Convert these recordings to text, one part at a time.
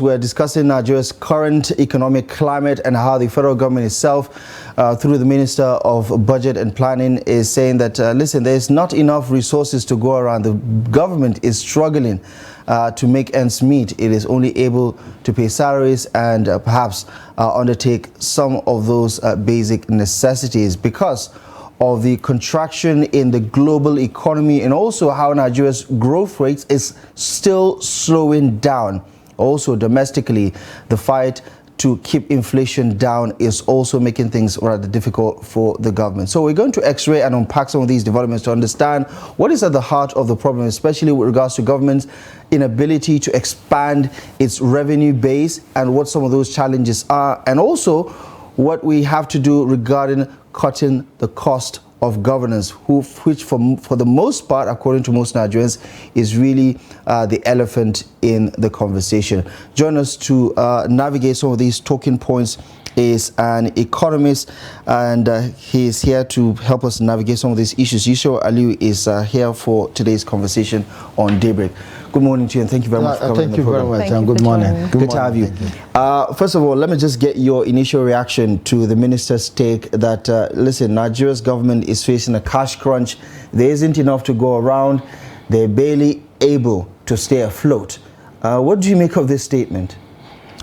We're discussing Nigeria's current economic climate and how the federal government itself, through the Minister of Budget and Planning, is saying that, listen, there's not enough resources to go around. The government is struggling to make ends meet. It is only able to pay salaries and perhaps undertake some of those basic necessities because of the contraction in the global economy and also how Nigeria's growth rate is still slowing down. Also, domestically, the fight to keep inflation down is also making things rather difficult for the government. So we're going to x-ray and unpack some of these developments to understand what is at the heart of the problem, especially with regards to government's inability to expand its revenue base and what some of those challenges are, and also what we have to do regarding cutting the cost of governance, which for the most part, according to most Nigerians, is really the elephant in the conversation. Join us to navigate some of these talking points is an economist, and he is here to help us navigate some of these issues. Yusha Aliyu is here for today's conversation on Daybreak. Good morning to you, and thank you very much for coming. Thank you very much, and good morning. Good to have you. First of all, let me just get your initial reaction to the minister's take that, listen, Nigeria's government is facing a cash crunch. There isn't enough to go around. They're barely able to stay afloat. What do you make of this statement?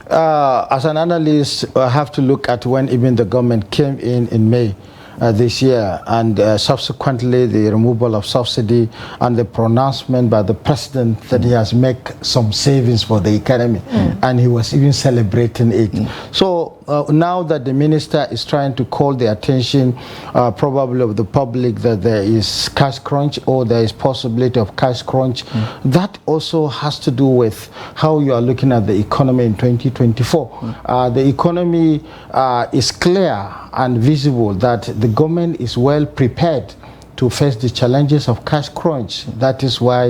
As an analyst, I have to look at when even the government came in May this year, and subsequently the removal of subsidy and the pronouncement by the president that he has made some savings for the economy, and he was even celebrating it. So now that the minister is trying to call the attention probably of the public that there is cash crunch or there is possibility of cash crunch, that also has to do with how you are looking at the economy in 2024. The economy is clear and visible that the government is well prepared to face the challenges of cash crunch. That is why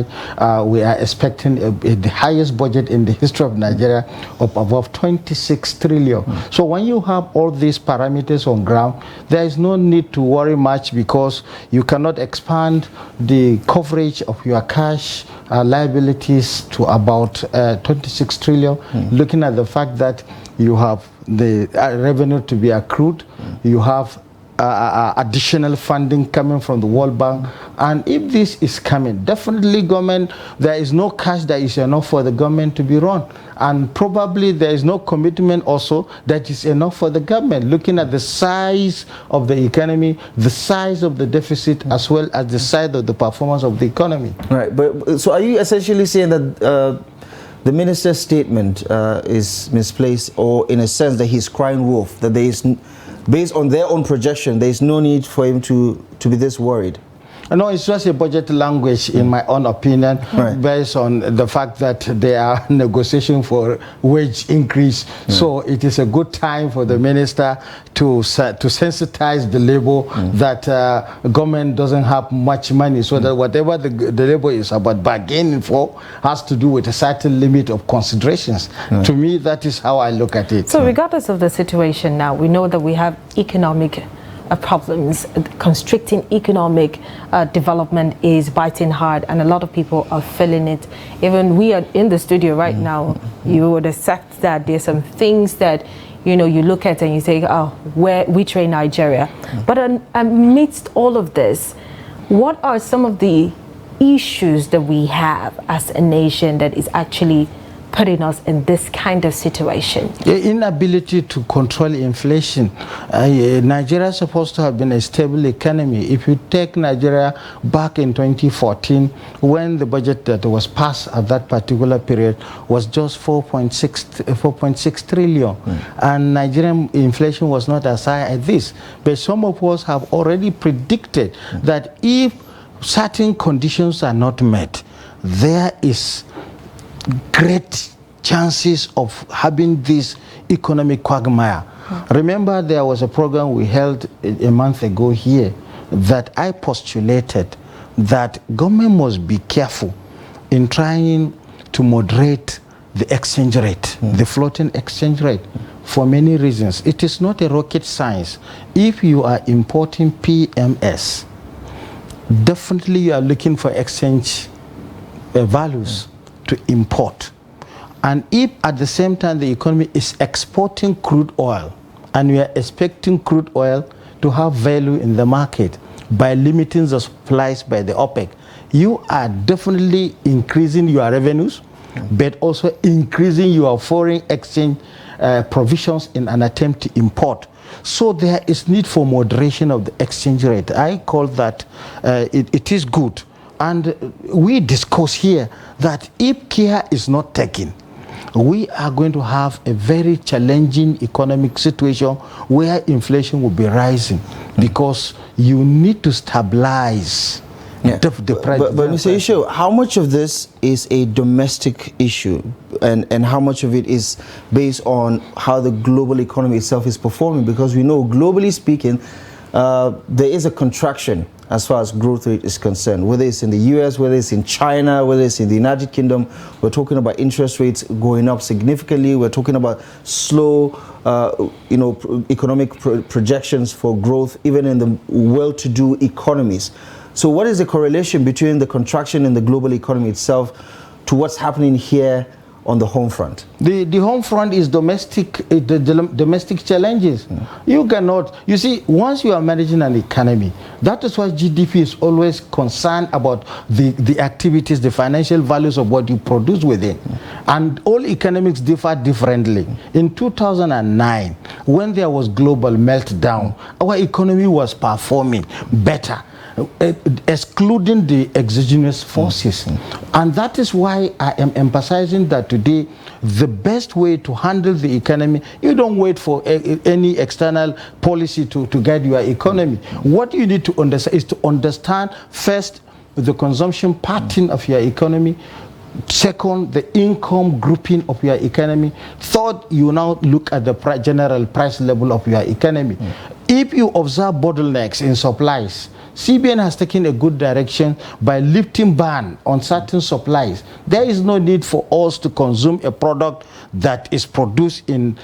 we are expecting the highest budget in the history of Nigeria of above 26 trillion. So when you have all these parameters on ground, there is no need to worry much because you cannot expand the coverage of your cash liabilities to about 26 trillion, looking at the fact that you have the revenue to be accrued, you have additional funding coming from the World Bank, and if this is coming, definitely government, there is no cash that is enough for the government to be run, and probably there is no commitment also that is enough for the government, looking at the size of the economy, the size of the deficit, as well as the size of the performance of the economy. Right, but so are you essentially saying that the minister's statement is misplaced, or in a sense that he's crying wolf, that there is, based on their own projection, there is no need for him to be this worried? No, it's just a budget language, in my own opinion, based on the fact that there are negotiations for wage increase. So it is a good time for the minister to sensitize the labor that government doesn't have much money, so that whatever the labor is about bargaining for has to do with a certain limit of considerations. To me, that is how I look at it. So regardless of the situation now, we know that we have economic problems. Constricting economic development is biting hard, and a lot of people are feeling it. Even we are in the studio right now, you would accept that there's some things that, you know, you look at and you say, oh, where we train Nigeria. But amidst all of this, what are some of the issues that we have as a nation that is actually putting us in this kind of situation? The inability to control inflation. Nigeria is supposed to have been a stable economy. If you take Nigeria back in 2014, when the budget that was passed at that particular period was just 4.6 trillion, and Nigerian inflation was not as high as this. But some of us have already predicted that if certain conditions are not met, there is great chances of having this economic quagmire. Remember, there was a program we held a month ago here that I postulated that government must be careful in trying to moderate the exchange rate, the floating exchange rate, for many reasons. It is not a rocket science. If you are importing PMS, definitely you are looking for exchange values to import. And if at the same time the economy is exporting crude oil, and we are expecting crude oil to have value in the market by limiting the supplies by the OPEC, you are definitely increasing your revenues, but also increasing your foreign exchange provisions in an attempt to import. So there is need for moderation of the exchange rate. I call that it is good. And we discuss here that if care is not taken, we are going to have a very challenging economic situation where inflation will be rising, because you need to stabilize the price. But Mr. Yusha, how much of this is a domestic issue, and how much of it is based on how the global economy itself is performing? Because we know, globally speaking, there is a contraction as far as growth rate is concerned, whether it's in the US, whether it's in China, whether it's in the United Kingdom. We're talking about interest rates going up significantly. We're talking about slow, economic projections for growth, even in the well-to-do economies. So what is the correlation between the contraction in the global economy itself to what's happening here on the home front? The home front is domestic, domestic challenges. You cannot, you see, once you are managing an economy, that is why GDP is always concerned about the activities, the financial values of what you produce within. And all economics differ differently. In 2009, when there was global meltdown, our economy was performing better, excluding the exogenous forces. And that is why I am emphasizing that today the best way to handle the economy, you don't wait for any external policy to guide your economy. What you need to understand is to understand first the consumption pattern of your economy, second, the income grouping of your economy, third, you now look at the general price level of your economy. If you observe bottlenecks in supplies, CBN has taken a good direction by lifting ban on certain supplies. There is no need for us to consume a product that is produced in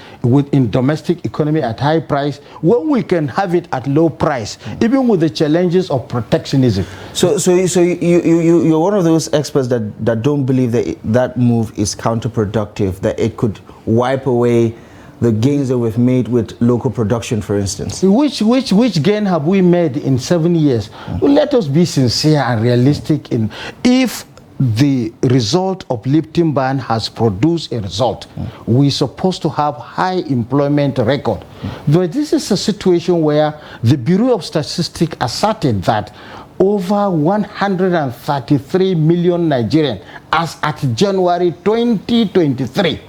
domestic economy at high price when we can have it at low price, even with the challenges of protectionism. So you're one of those experts that don't believe that that move is counterproductive, that it could wipe away the gains that we've made with local production, for instance. Which gain have we made in 7 years? Well, let us be sincere and realistic. If the result of lifting ban has produced a result, we're supposed to have high employment record. But this is a situation where the Bureau of Statistics asserted that over 133 million Nigerians, as at January 2023,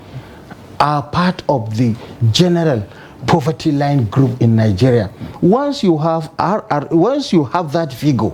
are part of the general poverty line group in Nigeria. Once you have that figure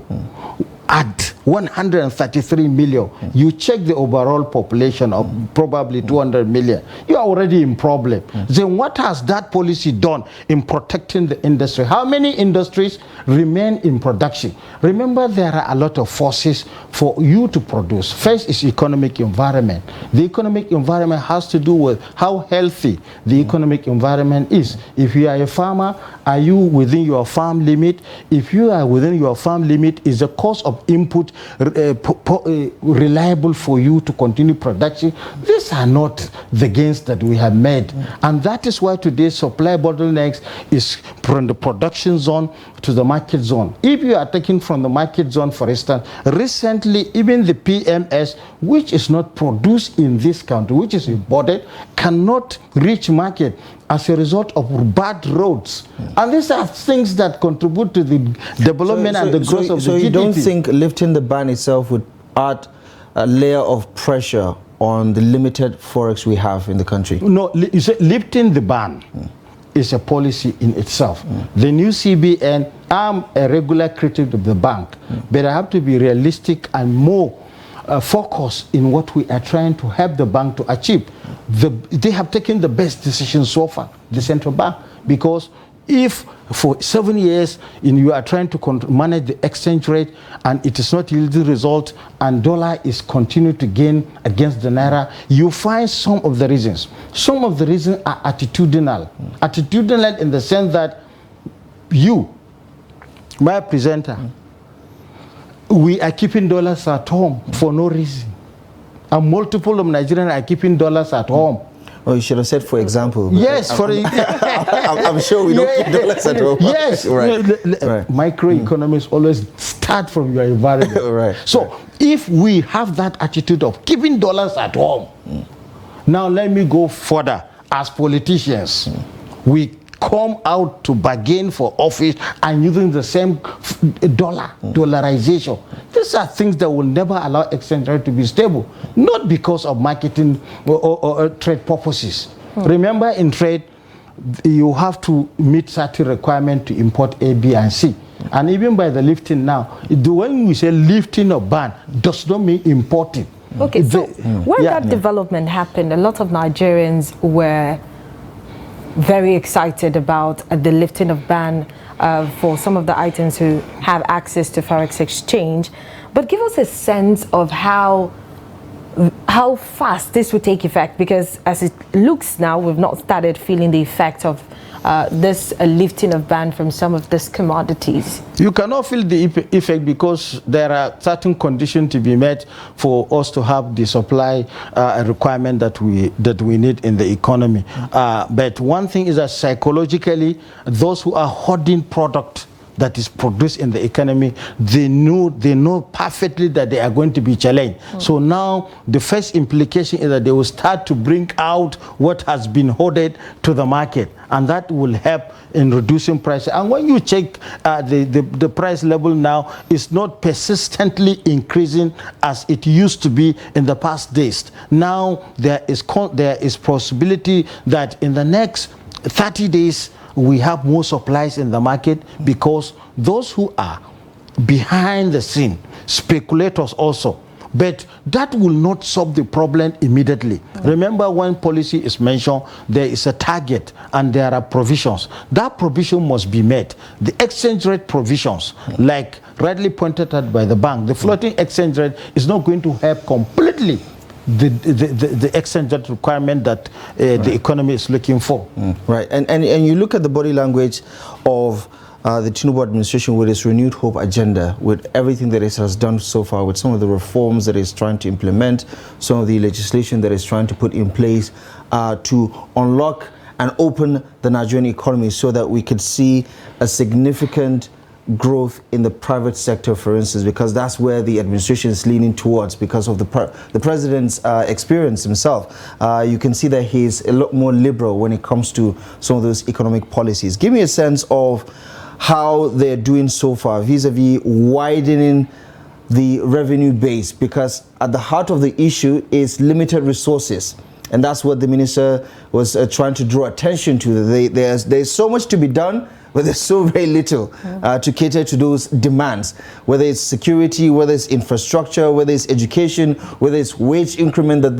at 133 million, you check the overall population of probably 200 million, you are already in problem. Then what has that policy done in protecting the industry? How many industries remain in production? Remember, there are a lot of forces for you to produce. First is economic environment. The economic environment has to do with how healthy the economic environment is. If you are a farmer, are you within your farm limit? If you are within your farm limit, is the cost of input reliable for you to continue production? These are not the gains that we have made. And that is why today's supply bottlenecks is from the production zone to the market zone. If you are taking from the market zone, for instance, recently even the PMS, which is not produced in this country, which is imported, cannot reach market as a result of bad roads. And these are things that contribute to the development and the growth of the GDP. So you don't think lifting the ban itself would add a layer of pressure on the limited forex we have in the country? No, you say lifting the ban is a policy in itself. The new CBN, I'm a regular critic of the bank, but I have to be realistic and more focused in what we are trying to help the bank to achieve. They have taken the best decision so far, the central bank, because if for 7 years you are trying to manage the exchange rate and it is not yielding result and dollar is continuing to gain against the naira, you find some of the reasons. Some of the reasons are attitudinal. Attitudinal in the sense that you, my presenter, we are keeping dollars at home for no reason. and multiple of Nigerians are keeping dollars at home. Oh, you should have said, for example. Yes, I'm sure we don't keep dollars at home. Yes, right. Microeconomics always start from your environment. Right. So if we have that attitude of keeping dollars at home, now let me go further. As politicians, we come out to bargain for office and using the same dollarization. These are things that will never allow exchange rate to be stable, not because of marketing or trade purposes. Remember, in trade, you have to meet certain requirements to import A, B, and C. And even by the lifting now, when we say lifting or ban, does not mean importing. Okay, so when that development happened, a lot of Nigerians were very excited about the lifting of ban for some of the items who have access to forex exchange. But give us a sense of how fast this will take effect, because as it looks now, we've not started feeling the effect of this lifting of ban from some of these commodities. You cannot feel the effect because there are certain conditions to be met for us to have the supply requirement that we need in the economy. But one thing is that psychologically, those who are hoarding product that is produced in the economy, they know perfectly that they are going to be challenged. So now the first implication is that they will start to bring out what has been hoarded to the market, and that will help in reducing prices. And when you check the price level now, it's not persistently increasing as it used to be in the past days. Now there is possibility that in the next 30 days we have more supplies in the market, because those who are behind the scene, speculators also, but that will not solve the problem immediately. Remember, when policy is mentioned, there is a target and there are provisions. That provision must be met. The exchange rate provisions, like rightly pointed out by the bank, the floating exchange rate is not going to help completely the exchange rate requirement that the economy is looking for. Right, and you look at the body language of the Tinubu administration with its renewed hope agenda, with everything that it has done so far, with some of the reforms that it's trying to implement, some of the legislation that it's trying to put in place to unlock and open the Nigerian economy so that we could see a significant growth in the private sector, for instance, because that's where the administration is leaning towards because of the president's experience himself. You can see that he's a lot more liberal when it comes to some of those economic policies. Give me a sense of how they're doing so far vis-a-vis widening the revenue base, because at the heart of the issue is limited resources. And that's what the minister was trying to draw attention to. There's so much to be done, but there's so very little to cater to those demands, whether it's security, whether it's infrastructure, whether it's education, whether it's wage increment that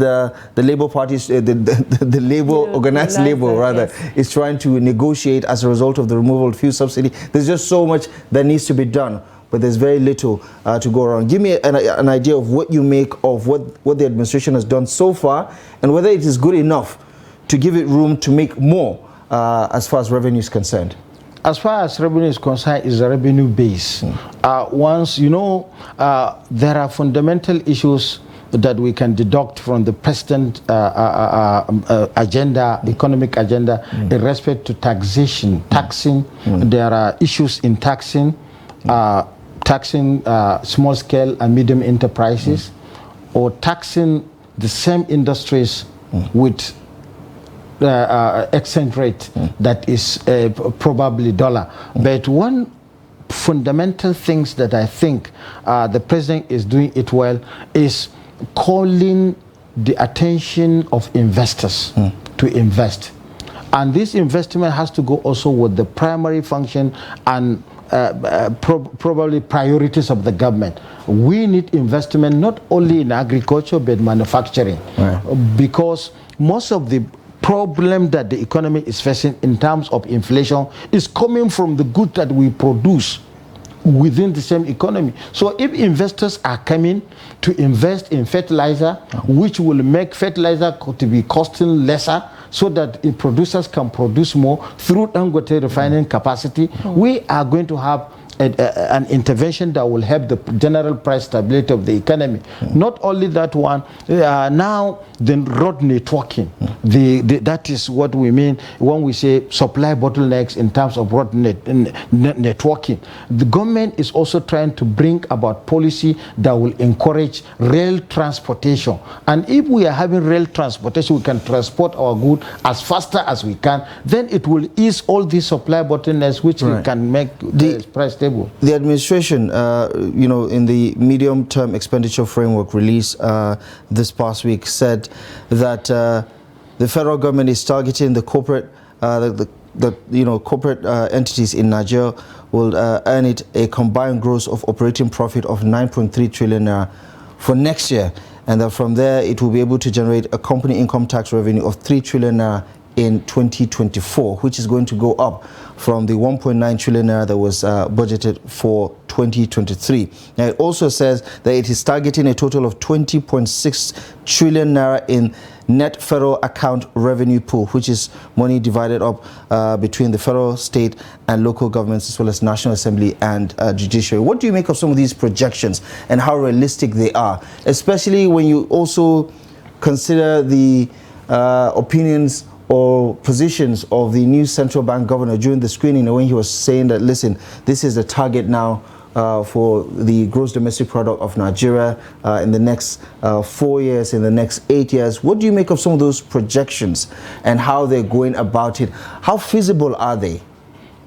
the Labour Party, the Labour, organized Labour rather, is trying to negotiate as a result of the removal of fuel subsidy. There's just so much that needs to be done, but there's very little to go around. Give me an idea of what you make of what the administration has done so far, and whether it is good enough to give it room to make more as far as revenue is concerned. As far as revenue is concerned, is the revenue base. Once, you know, there are fundamental issues that we can deduct from the president agenda, economic agenda, in respect to taxation, taxing. There are issues in taxing, small scale and medium enterprises, or taxing the same industries with exchange rate that is probably dollar. But one fundamental things that I think the president is doing it well is calling the attention of investors to invest. And this investment has to go also with the primary function and probably priorities of the government. We need investment not only in agriculture but manufacturing, because most of the problem that the economy is facing in terms of inflation is coming from the good that we produce within the same economy. So if investors are coming to invest in fertilizer, which will make fertilizer to be costing lesser, so that producers can produce more through Dangote refining capacity, we are going to have an intervention that will help the general price stability of the economy. Not only that one, now the road networking, that is what we mean when we say supply bottlenecks in terms of road networking. The government is also trying to bring about policy that will encourage rail transportation. And if we are having rail transportation, we can transport our goods as faster as we can, then it will ease all these supply bottlenecks, which we can make the price stable. The administration, you know, in the medium-term expenditure framework release this past week, said that the federal government is targeting the corporate, corporate entities in Nigeria will earn it a combined gross of operating profit of 9.3 trillion naira for next year, and that from there it will be able to generate a company income tax revenue of 3 trillion naira in 2024, which is going to go up from the 1.9 trillion naira that was budgeted for 2023. Now, it also says that it is targeting a total of 20.6 trillion naira in net federal account revenue pool, which is money divided up between the federal, state, and local governments, as well as National Assembly and judiciary. What do you make of some of these projections and how realistic they are, especially when you also consider the opinions or positions of the new central bank governor during the screening, when he was saying that, listen, this is the target now for the gross domestic product of Nigeria in the next 4 years, in the next 8 years. What do you make of some of those projections and how they're going about it? How feasible are they?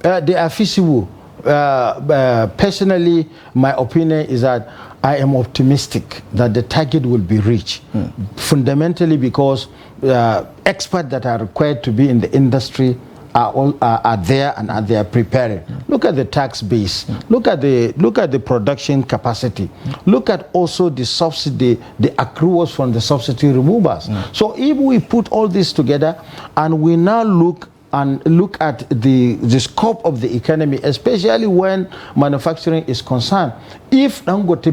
They are feasible. Personally, my opinion is that I am optimistic that the target will be reached. Fundamentally because experts that are required to be in the industry are there and they are preparing. Look at the tax base. Look at the production capacity. Look at also the subsidy, the accruals from the subsidy removers. So if we put all this together and we now look at the scope of the economy, especially when manufacturing is concerned, if Dangote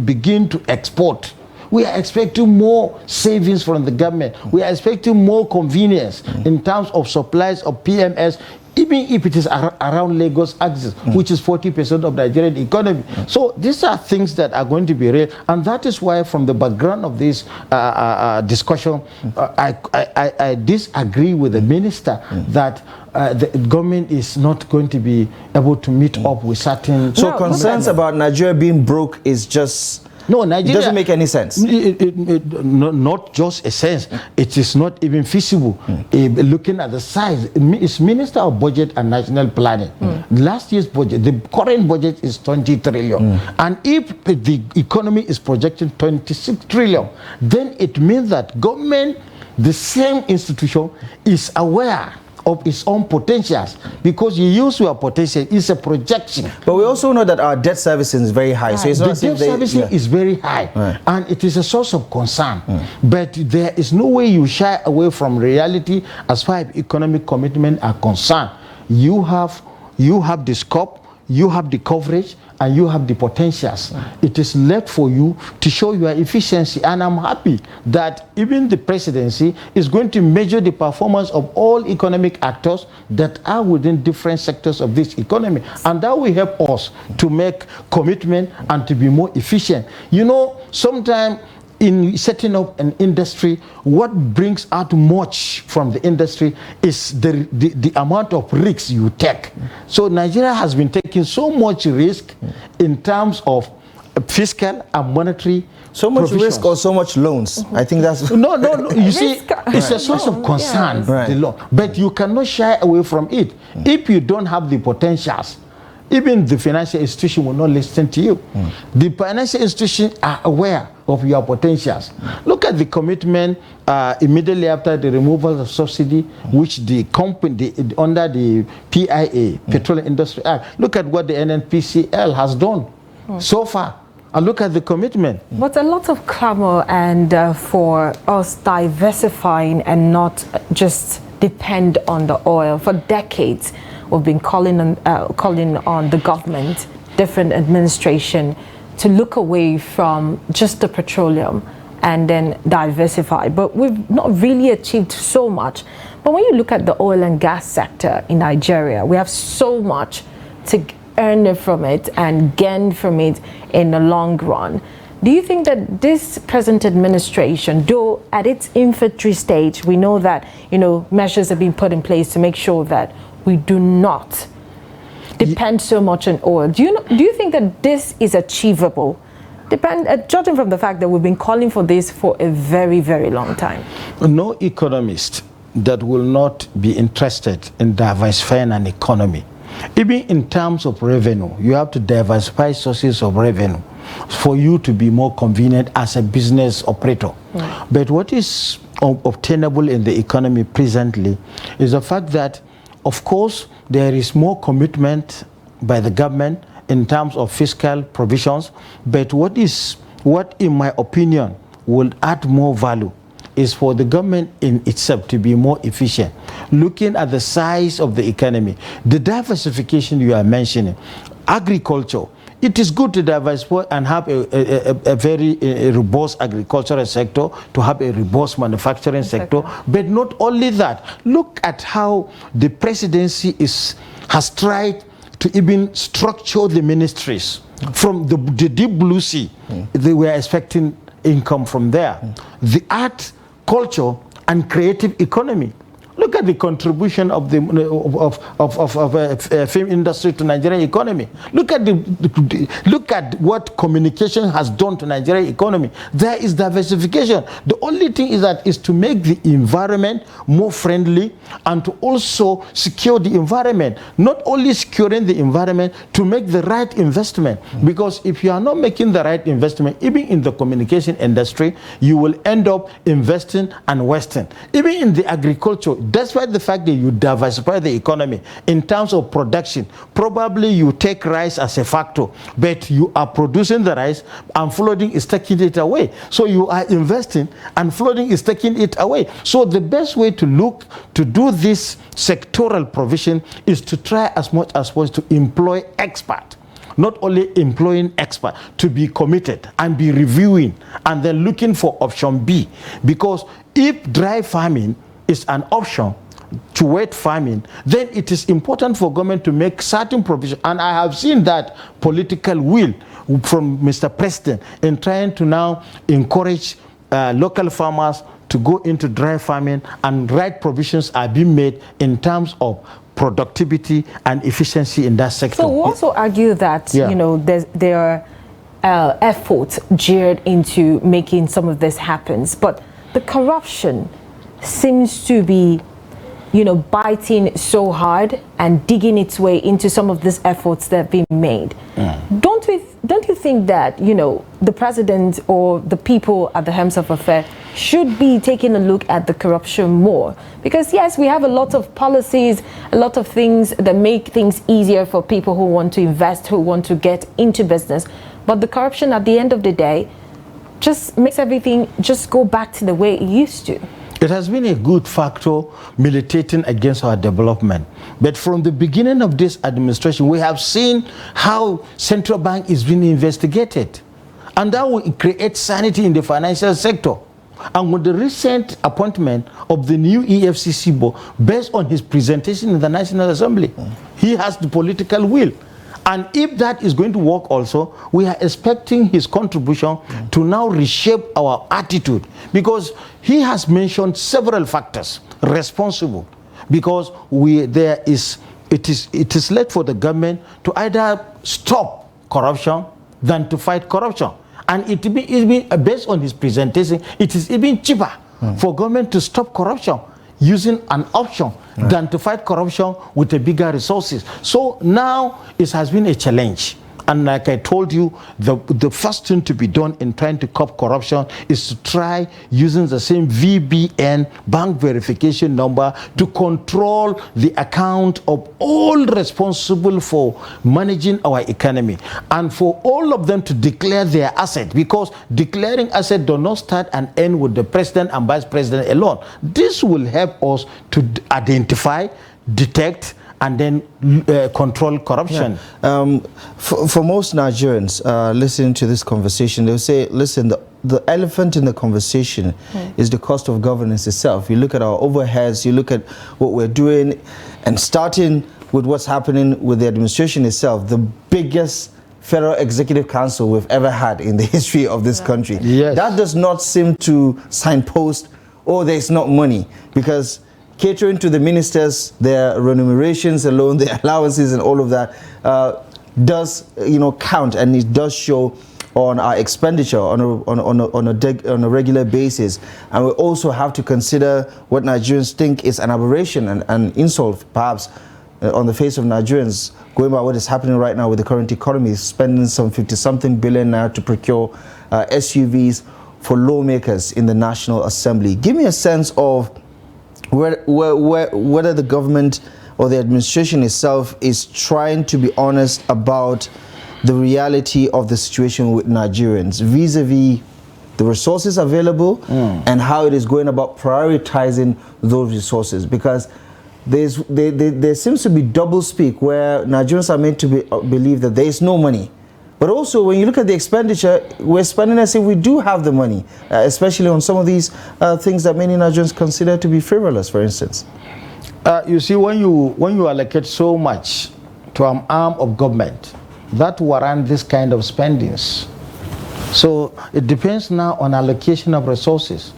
begin to export, we are expecting more savings from the government. We are expecting more convenience in terms of supplies of PMS, even if it is around Lagos axis, which is 40% of the Nigerian economy. So these are things that are going to be real, and that is why from the background of this discussion, I disagree with the minister that the government is not going to be able to meet up with certain... So concerns about Nigeria being broke is just... No, Nigeria... It doesn't make any sense. Not just a sense. It is not even feasible. Looking at the size, it's Minister of Budget and National Planning. Last year's budget, the current budget is 20 trillion. And if the economy is projecting 26 trillion, then it means that government, the same institution, is aware of its own potentials, because you use your potential is a projection. But we also know that our debt servicing is very high. So it's the not debt servicing is very high, and it is a source of concern. But there is no way you shy away from reality as far as economic commitment are concerned. You have the scope, you have the coverage, and you have the potentials. It is left for you to show your efficiency, and I'm happy that even the presidency is going to measure the performance of all economic actors that are within different sectors of this economy, and that will help us to make commitment and to be more efficient. You know, sometimes in setting up an industry, what brings out much from the industry is the amount of risks you take. So Nigeria has been taking so much risk in terms of fiscal and monetary. So much risk or so much loans? I think that's... No. You see, it's a source of concern, the loan. But you cannot shy away from it. If you don't have the potentials, even the financial institution will not listen to you. The financial institutions are aware of your potentials. Look at the commitment immediately after the removal of subsidy, which the company under the PIA, Petroleum Industry Act. Look at what the NNPCL has done so far. And look at the commitment. But a lot of clamor and for us diversifying and not just depend on the oil. For decades, we've been calling on the government, different administration, to look away from just the petroleum and then diversify. But we've not really achieved so much. But when you look at the oil and gas sector in Nigeria, we have so much to earn from it and gain from it in the long run. Do you think that this present administration, though at its infantry stage, we know that, you know, measures have been put in place to make sure that we do not depend so much on oil. Do you think that this is achievable? Judging from the fact that we've been calling for this for a very, very long time. No economist that will not be interested in diversifying an economy. Even in terms of revenue, you have to diversify sources of revenue for you to be more convenient as a business operator. Mm. But what is obtainable in the economy presently is the fact that, of course, there is more commitment by the government in terms of fiscal provisions, but what in my opinion will add more value is for the government in itself to be more efficient, looking at the size of the economy, the diversification you are mentioning, agriculture. It is good to diversify and have a very robust agricultural sector, to have a robust manufacturing sector. But not only that, look at how the presidency has tried to even structure the ministries. From the deep blue sea, they were expecting income from there. The art, culture, and creative economy. Look at the contribution of the film industry to Nigerian economy. Look at what communication has done to Nigerian economy. There is diversification. The only thing is to make the environment more friendly and to also secure the environment. Not only securing the environment, to make the right investment. Because if you are not making the right investment, even in the communication industry, you will end up investing and wasting. Even in the agriculture, despite the fact that you diversify the economy in terms of production, probably you take rice as a factor, but you are producing the rice and flooding is taking it away. So you are investing and flooding is taking it away. So the best way to do this sectoral provision is to try as much as possible to employ experts. Not only employing experts, to be committed and be reviewing and then looking for option B. Because if dry farming is an option to wet farming, then it is important for government to make certain provisions. And I have seen that political will from Mr. President in trying to now encourage local farmers to go into dry farming, and right provisions are being made in terms of productivity and efficiency in that sector. So we also argue that, you know, there are efforts geared into making some of this happen, but the corruption seems to be, you know, biting so hard and digging its way into some of these efforts that have been made. Don't you think that, you know, the president or the people at the helms of affairs should be taking a look at the corruption more? Because yes, we have a lot of policies, a lot of things that make things easier for people who want to invest, who want to get into business, but the corruption at the end of the day just makes everything just go back to the way it used to. It has been a good factor militating against our development. But from the beginning of this administration, we have seen how central bank is being investigated. And that will create sanity in the financial sector. And with the recent appointment of the new EFCC board, based on his presentation in the National Assembly, he has the political will. And if that is going to work also, we are expecting his contribution to now reshape our attitude, because he has mentioned several factors responsible, because it is left for the government to either stop corruption than to fight corruption. And it be based on his presentation, it is even cheaper for government to stop corruption using an option than to fight corruption with a bigger resources. So now it has been a challenge. And like I told you, the first thing to be done in trying to curb corruption is to try using the same VBN, bank verification number, to control the account of all responsible for managing our economy, and for all of them to declare their asset, because declaring asset does not start and end with the president and vice president alone. This will help us to identify, detect, and then control corruption. Yeah. For most Nigerians listening to this conversation, they'll say, listen, the elephant in the conversation is the cost of governance itself. You look at our overheads, you look at what we're doing, and starting with what's happening with the administration itself, the biggest Federal Executive Council we've ever had in the history of this country. Yes. That does not seem to signpost, oh, there's not money, because catering to the ministers, their remunerations alone, their allowances and all of that does, count, and it does show on our expenditure on a regular basis. And we also have to consider what Nigerians think is an aberration and an insult, perhaps, on the face of Nigerians, going by what is happening right now with the current economy, spending some 50-something billion now to procure SUVs for lawmakers in the National Assembly. Give me a sense of whether the government or the administration itself is trying to be honest about the reality of the situation with Nigerians vis-a-vis the resources available and how it is going about prioritizing those resources, because there seems to be double speak where Nigerians are made to believe that there is no money. But also, when you look at the expenditure, we're spending as if we do have the money, especially on some of these things that many Nigerians consider to be frivolous, for instance. You see, when you allocate so much to an arm of government, that warrant this kind of spendings. So it depends now on allocation of resources.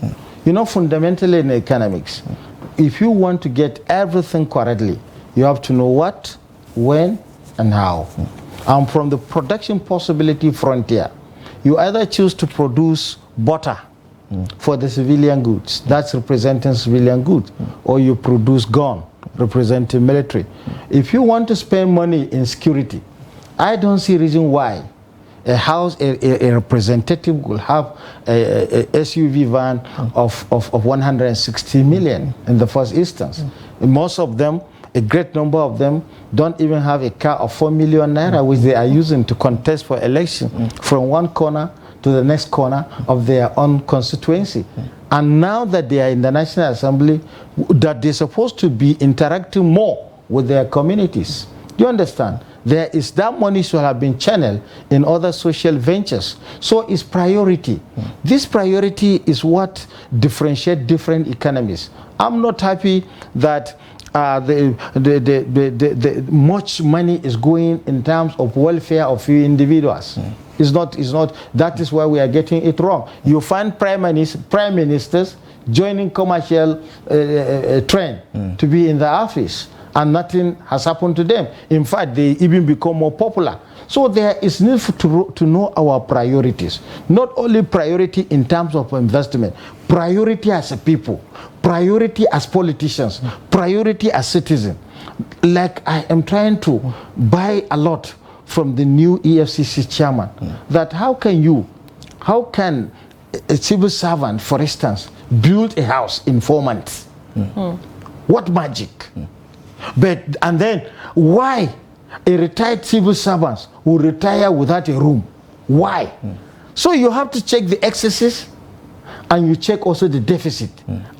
Fundamentally in economics, if you want to get everything correctly, you have to know what, when, and how. And from the production possibility frontier, you either choose to produce butter for the civilian goods, that's representing civilian goods, or you produce gun, representing military. If you want to spend money in security, I don't see reason why a representative will have a SUV van of 160 million in the first instance. Most of them, a great number of them, don't even have a car of 4 million naira, which they are using to contest for election from one corner to the next corner of their own constituency. And now that they are in the National Assembly, that they're supposed to be interacting more with their communities. Do you understand? There is that money should have been channeled in other social ventures. So it's priority. This priority is what differentiates different economies. I'm not happy that much money is going in terms of welfare of few individuals. It's not. That is why we are getting it wrong. You find prime ministers joining commercial trend to be in the office, and nothing has happened to them. In fact, they even become more popular. So there is need to know our priorities. Not only priority in terms of investment, priority as a people, priority as politicians, priority as citizens. Like I am trying to buy a lot from the new EFCC chairman, that how can a civil servant, for instance, build a house in 4 months? What magic? And then why a retired civil servant will retire without a room? Why? So you have to check the excesses and you check also the deficit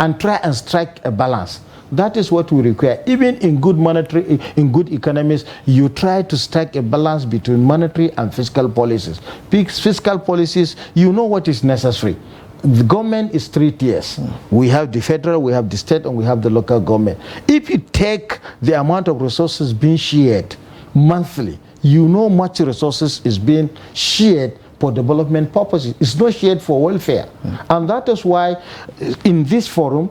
and try and strike a balance. That is what we require. Even in good economies, you try to strike a balance between monetary and fiscal policies. Fiscal policies, you know what is necessary. The government is 3 tiers. We have the federal, we have the state, and we have the local government. If you take the amount of resources being shared monthly, you know much resources is being shared for development purposes. It's not shared for welfare. And that is why in this forum,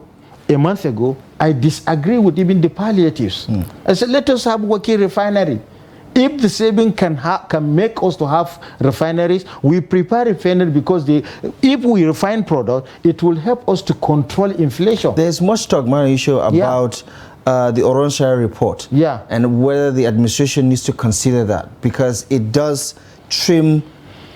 a month ago, I disagree with even the palliatives. I said, let us have working refinery. If the saving can make us to have refineries, we prepare refinery because if we refine product, it will help us to control inflation. There's much talk, Yusha, about the Oronshire report and whether the administration needs to consider that, because it does trim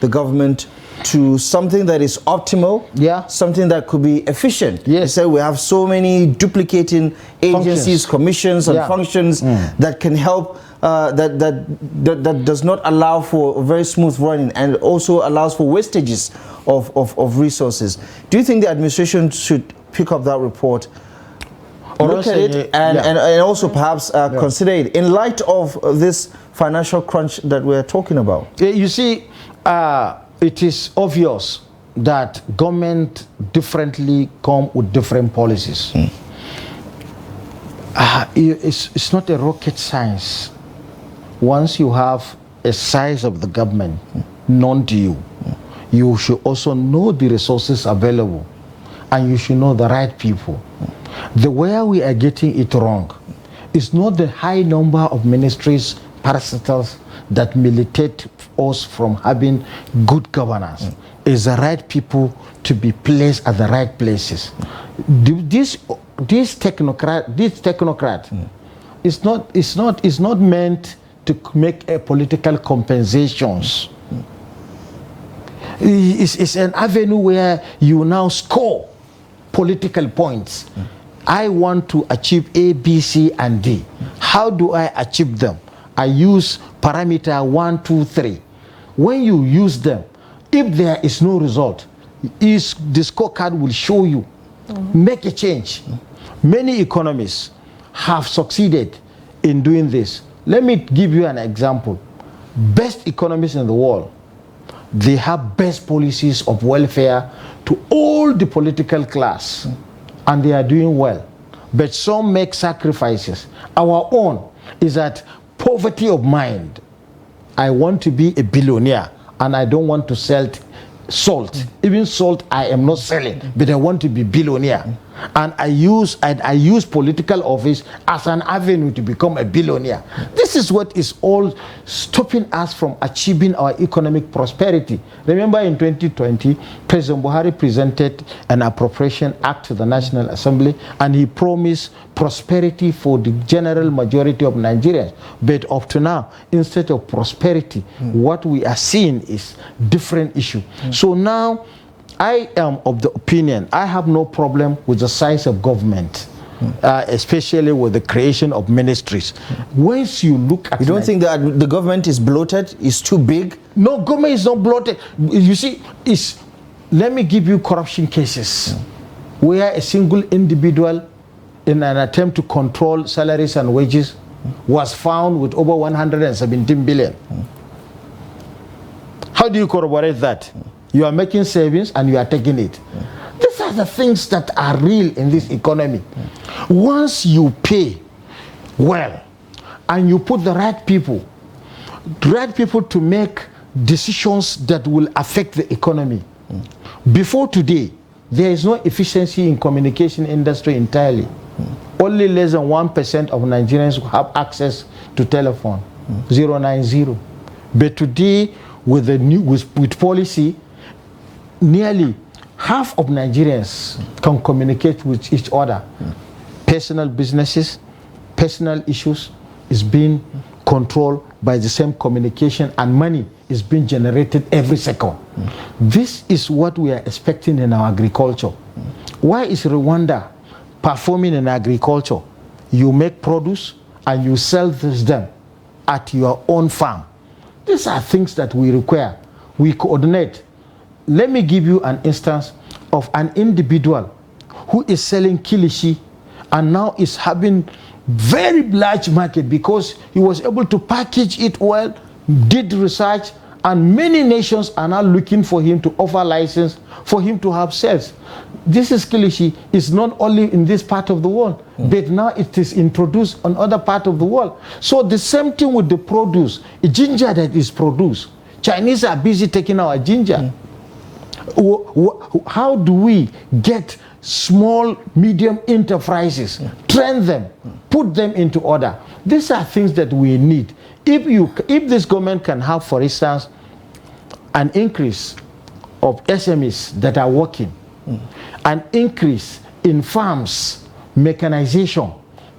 the government to something that is optimal, something that could be efficient. They say we have so many duplicating agencies, commissions, and functions that can help. That does not allow for very smooth running and also allows for wastages of resources. Do you think the administration should pick up that report, look at it, and also perhaps consider it in light of this financial crunch that we're talking about? You see, it is obvious that government differently come with different policies. It's not a rocket science. Once you have a size of the government known to you, you should also know the resources available, and you should know the right people. The way we are getting it wrong is not the high number of ministries, parastatals that militate us from having good governance. It's the right people to be placed at the right places. This technocrat is not meant to make a political compensations. It's an avenue where you now score political points. I want to achieve A, B, C, and D. How do I achieve them? I use parameter 1, 2, 3. When you use them, if there is no result, the scorecard will show you. Make a change. Many economists have succeeded in doing this. Let me give you an example. Best economists in the world, they have best policies of welfare to all the political class, and they are doing well. But some make sacrifices. Our own is that poverty of mind. I want to be a billionaire, and I don't want to sell salt. Even salt I am not selling, but I want to be billionaire. And I use political office as an avenue to become a billionaire. This is what is all stopping us from achieving our economic prosperity. Remember in 2020, President Buhari presented an appropriation act to the National Assembly, and he promised prosperity for the general majority of Nigerians. But up to now, instead of prosperity, what we are seeing is different issue. So now, I am of the opinion, I have no problem with the size of government, especially with the creation of ministries. Once you look at... You don't think that the government is bloated, is too big? No, government is not bloated. You see, let me give you corruption cases where a single individual, in an attempt to control salaries and wages, was found with over 117 billion. How do you corroborate that? You are making savings and you are taking it. These are the things that are real in this economy. Once you pay well and you put the right people to make decisions that will affect the economy. Before today, there is no efficiency in communication industry entirely. Only less than 1% of Nigerians have access to telephone, 090. But today, with policy, nearly half of Nigerians can communicate with each other. Personal businesses, personal issues is being controlled by the same communication, and money is being generated every second. This is what we are expecting in our agriculture. Why is Rwanda performing in agriculture? You make produce and you sell them at your own farm. These are things that we require. We coordinate. Let me give you an instance of an individual who is selling kilishi and now is having very large market because he was able to package it well, did research, and many nations are now looking for him to offer license for him to have sales. This is kilishi is not only in this part of the world, but now it is introduced on other part of the world. So the same thing with the produce, a ginger that is produced. Chinese are busy taking our ginger. How do we get small, medium enterprises, train them, put them into order? These are things that we need. If this government can have, for instance, an increase of SMEs that are working, an increase in farms, mechanization,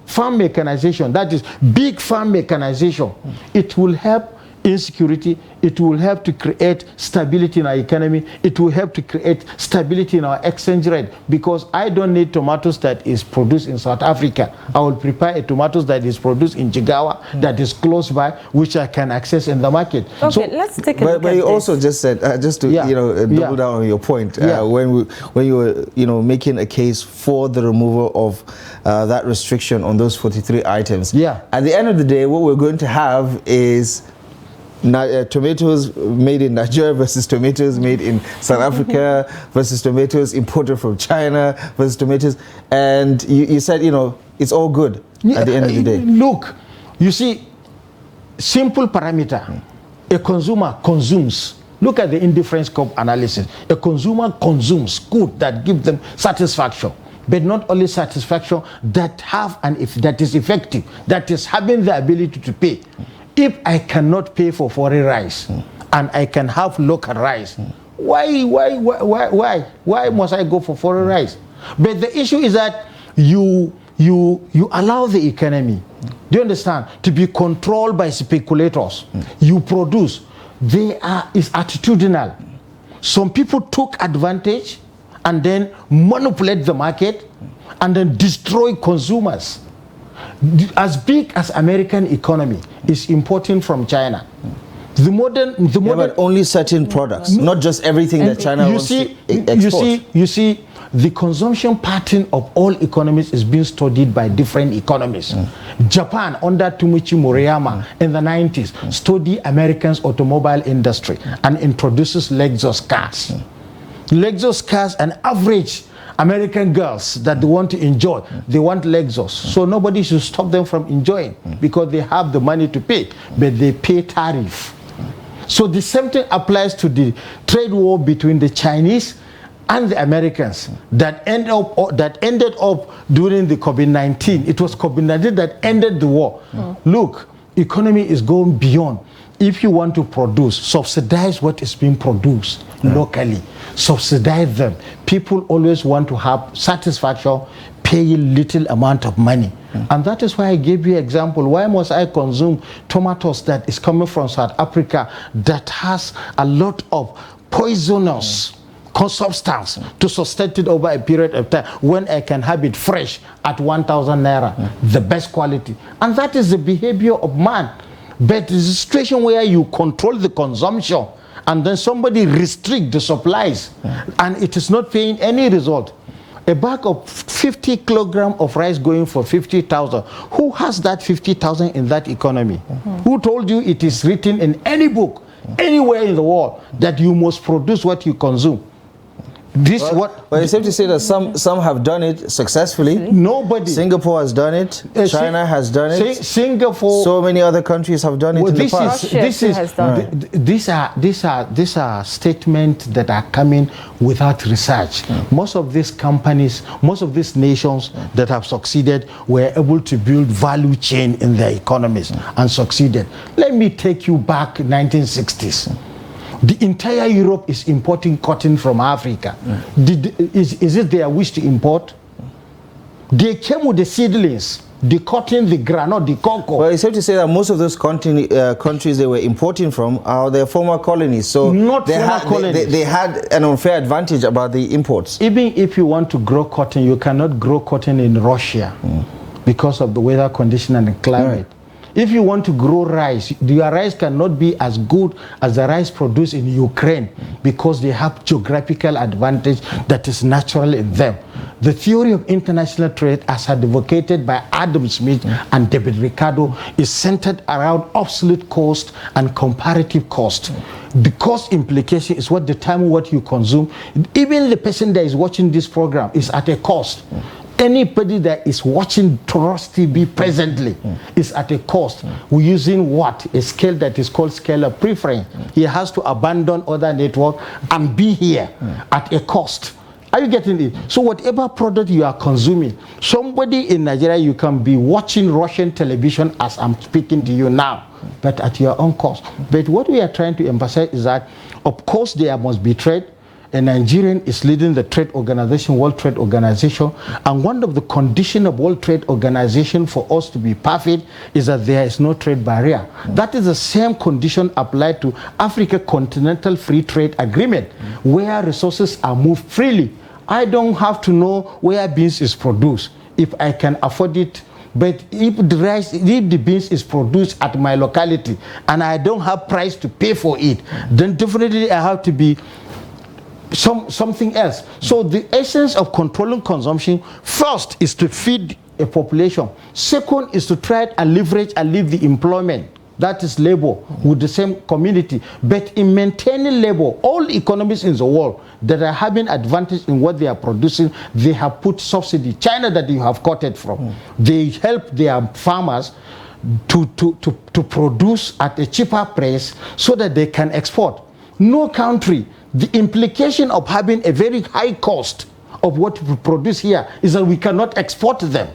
farm mechanization, that is big farm mechanization, it will help insecurity, it will help to create stability in our economy, it will help to create stability in our exchange rate, because I don't need tomatoes that is produced in South Africa. I will prepare a tomatoes that is produced in Jigawa, that is close by, which I can access in the market. Okay, so, let's take a look but at you this. also just said, just to double down on your point, when you were making a case for the removal of that restriction on those 43 items. At the end of the day, what we're going to have is tomatoes made in Nigeria versus tomatoes made in South Africa versus tomatoes imported from China versus tomatoes, and you said it's all good. at the end of the day. Look, you see, simple parameter. A consumer consumes. Look at the indifference curve analysis. A consumer consumes good that give them satisfaction, but not only satisfaction, that have that is effective, that is having the ability to pay. If I cannot pay for foreign rice and I can have local rice, why must I go for foreign rice? But the issue is that you allow the economy, do you understand, to be controlled by speculators. You produce. It's attitudinal. Some people took advantage and then manipulate the market and then destroy consumers. As big as American economy is importing from China. The modern but only certain products, not just everything that China wants to export. You see, the consumption pattern of all economies is being studied by different economies. Japan, under Tomichi Moriyama in the 90s, studied Americans' automobile industry and introduces Lexus cars. Lexus cars, an average American girls that they want to enjoy, they want Lexus. So nobody should stop them from enjoying because they have the money to pay, but they pay tariff. So the same thing applies to the trade war between the Chinese and the Americans that ended up during the COVID-19. It was COVID-19 that ended the war. Look, economy is going beyond. If you want to produce, subsidize what is being produced locally. Subsidize them. People always want to have satisfaction, pay little amount of money. And that is why I gave you an example. Why must I consume tomatoes that is coming from South Africa that has a lot of poisonous substance to sustain it over a period of time when I can have it fresh at 1,000 naira, the best quality? And that is the behavior of man. But it's a situation where you control the consumption and then somebody restrict the supplies and it is not paying any result. A bag of 50 kilograms of rice going for 50,000. Who has that 50,000 in that economy? Who told you it is written in any book, anywhere in the world, that you must produce what you consume? But it's safe to say that some have done it successfully. Nobody. Singapore has done it. China has done it. Singapore. So many other countries have done it in the past. These are statements that are coming without research. Most of these companies, most of these nations that have succeeded were able to build value chain in their economies and succeeded. Let me take you back 1960s. The entire Europe is importing cotton from Africa. Is it their wish to import? They came with the seedlings, the cotton, the granite, the cocoa. Well, it's safe to say that most of those countries they were importing from are their former colonies. So they had an unfair advantage about the imports. Even if you want to grow cotton, you cannot grow cotton in Russia because of the weather condition and the climate. If you want to grow rice, your rice cannot be as good as the rice produced in Ukraine because they have geographical advantage that is natural in them. The theory of international trade, as advocated by Adam Smith and David Ricardo, is centered around absolute cost and comparative cost. The cost implication is what determines what you consume. Even the person that is watching this program is at a cost. Anybody that is watching Trust TV presently is at a cost. We're using what? A scale that is called scale of preference. He has to abandon other network and be here at a cost. Are you getting it? So whatever product you are consuming, somebody in Nigeria, you can be watching Russian television as I'm speaking to you now, but at your own cost. But what we are trying to emphasize is that, of course, there must be trade. A Nigerian is leading the trade organization, World Trade Organization, and one of the conditions of World Trade Organization for us to be perfect is that there is no trade barrier. That is the same condition applied to Africa Continental Free Trade Agreement, where resources are moved freely. I don't have to know where beans is produced if I can afford it. But if the beans is produced at my locality and I don't have price to pay for it, then definitely I have to be something else. So the essence of controlling consumption, first, is to feed a population. Second is to try and leverage and leave the employment that is labor with the same community. But in maintaining labor, all economies in the world that are having advantage in what they are producing, they have put subsidy. China that you have quoted from, they help their farmers to produce at a cheaper price so that they can export. No country, the implication of having a very high cost of what we produce here is that we cannot export them.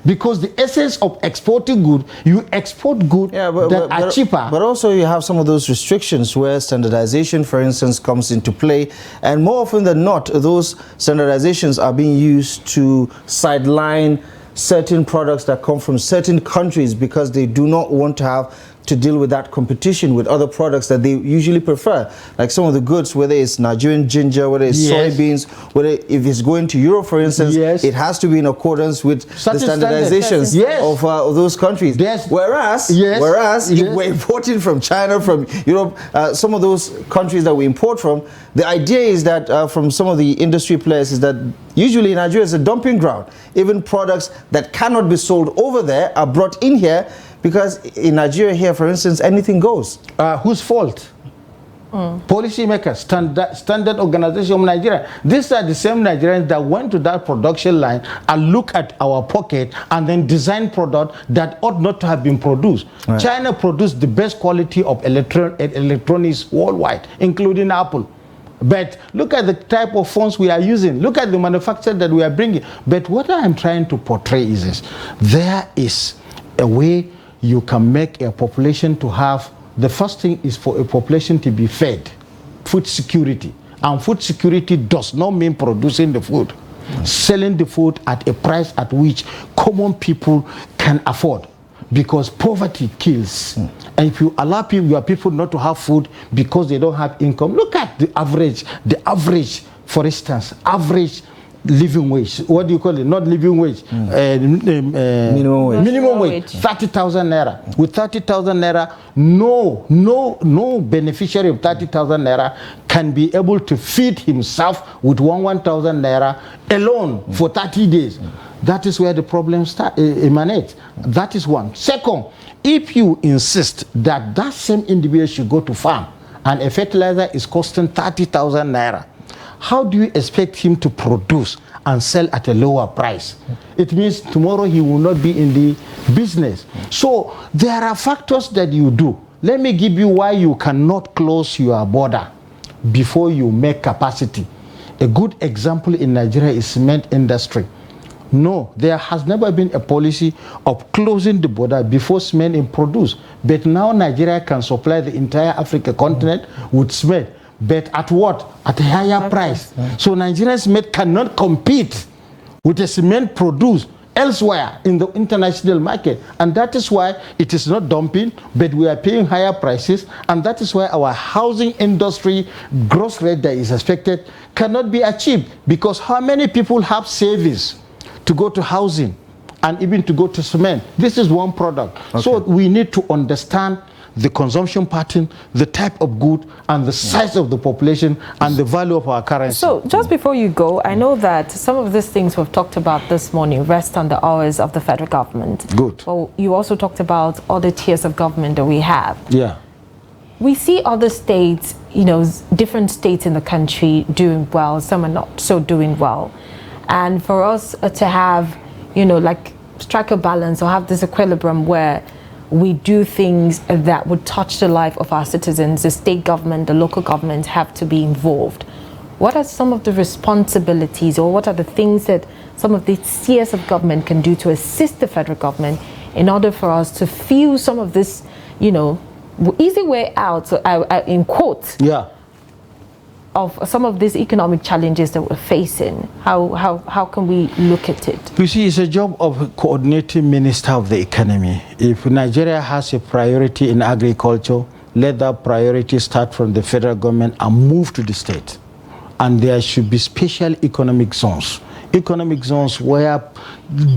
Because the essence of exporting good, you export goods that are cheaper. But also you have some of those restrictions where standardization, for instance, comes into play. And more often than not, those standardizations are being used to sideline certain products that come from certain countries because they do not want to have to deal with that competition with other products that they usually prefer. Like some of the goods, whether it's Nigerian ginger, whether it's soybeans, whether if it's going to Europe, for instance, it has to be in accordance with the standardizations of those countries. Whereas if we're importing from China, from Europe, some of those countries that we import from, the idea is that from some of the industry players is that usually Nigeria is a dumping ground. Even products that cannot be sold over there are brought in here because in Nigeria here, for instance, anything goes. Whose fault? Policymakers, standard organization of Nigeria. These are the same Nigerians that went to that production line and look at our pocket and then design product that ought not to have been produced. Right. China produced the best quality of electronics worldwide, including Apple. But look at the type of phones we are using. Look at the manufacturer that we are bringing. But what I am trying to portray is this. There is a way you can make a population to have, the first thing is for a population to be fed, food security. And food security does not mean producing the food, selling the food at a price at which common people can afford. Because poverty kills. And if you allow your people not to have food because they don't have income, look at the average, for instance, average living wage. What do you call it? Not living wage. Minimum wage. Minimum wage. 30,000 naira. With 30,000 naira, no beneficiary of 30,000 naira can be able to feed himself with 1,000 naira alone for 30 days. That is where the problem emanates. That is one. Second, if you insist that that same individual should go to farm and a fertilizer is costing 30,000 naira, how do you expect him to produce and sell at a lower price? It means tomorrow he will not be in the business. So there are factors that you do. Let me give you why you cannot close your border before you make capacity. A good example in Nigeria is cement industry. No, there has never been a policy of closing the border before cement is produced. But now Nigeria can supply the entire African continent with cement. But at what? At a higher price. So Nigerian cement cannot compete with the cement produced elsewhere in the international market. And that is why it is not dumping, but we are paying higher prices. And that is why our housing industry growth rate that is expected cannot be achieved. Because how many people have savings to go to housing and even to go to cement? This is one product. Okay. So we need to understand the consumption pattern, the type of good, and the size of the population, and the value of our currency. So just before you go, I know that some of these things we've talked about this morning rest on the hours of the federal government. Good. Well, you also talked about other tiers of government that we have. Yeah. We see other states, you know, different states in the country doing well, some are not so doing well. And for us to have, you know, like strike a balance or have this equilibrium where we do things that would touch the life of our citizens, the state government, the local government have to be involved. What are some of the responsibilities, or what are the things that some of the tiers of government can do to assist the federal government in order for us to feel some of this, you know, easy way out, in quotes, of some of these economic challenges that we're facing? How can we look at it? You see, it's a job of coordinating minister of the economy. If Nigeria has a priority in agriculture, let that priority start from the federal government and move to the state. And there should be special economic zones where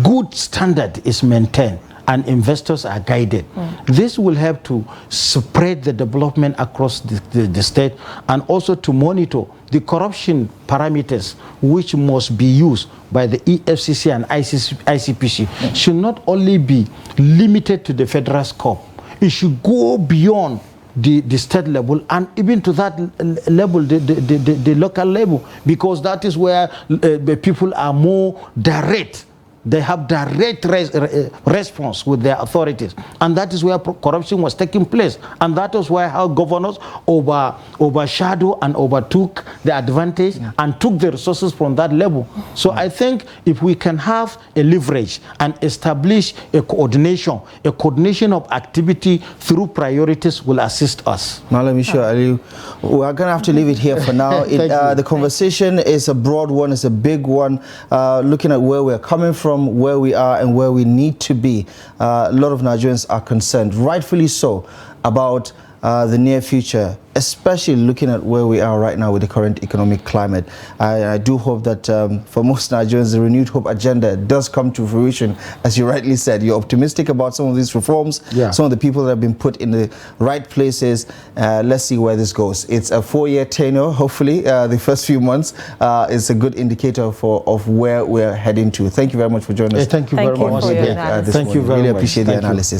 good standard is maintained and investors are guided. This will help to spread the development across the state, and also to monitor the corruption parameters which must be used by the EFCC and ICPC should not only be limited to the federal scope. it should go beyond the state level and even to that level, the local level, because that is where people are more direct. They have direct response with their authorities, and that is where corruption was taking place, and that is why how governors overshadowed and overtook the advantage and took the resources from that level. So I think if we can have a leverage and establish a coordination of activity through priorities will assist us. Now let me show Aliyu. We're going to have to leave it here for now. The conversation is a broad one, it's a big one, looking at where we're coming from, where we are and where we need to be. A lot of Nigerians are concerned, rightfully so, about the near future, especially looking at where we are right now with the current economic climate. I do hope that for most Nigerians, the renewed hope agenda does come to fruition. As you rightly said, you're optimistic about some of these reforms, some of the people that have been put in the right places. Let's see where this goes. It's a 4-year tenure, hopefully. The first few months is a good indicator of where we're heading to. Thank you very much for joining us. Thank you very much. Thank you very much. Really appreciate the analysis.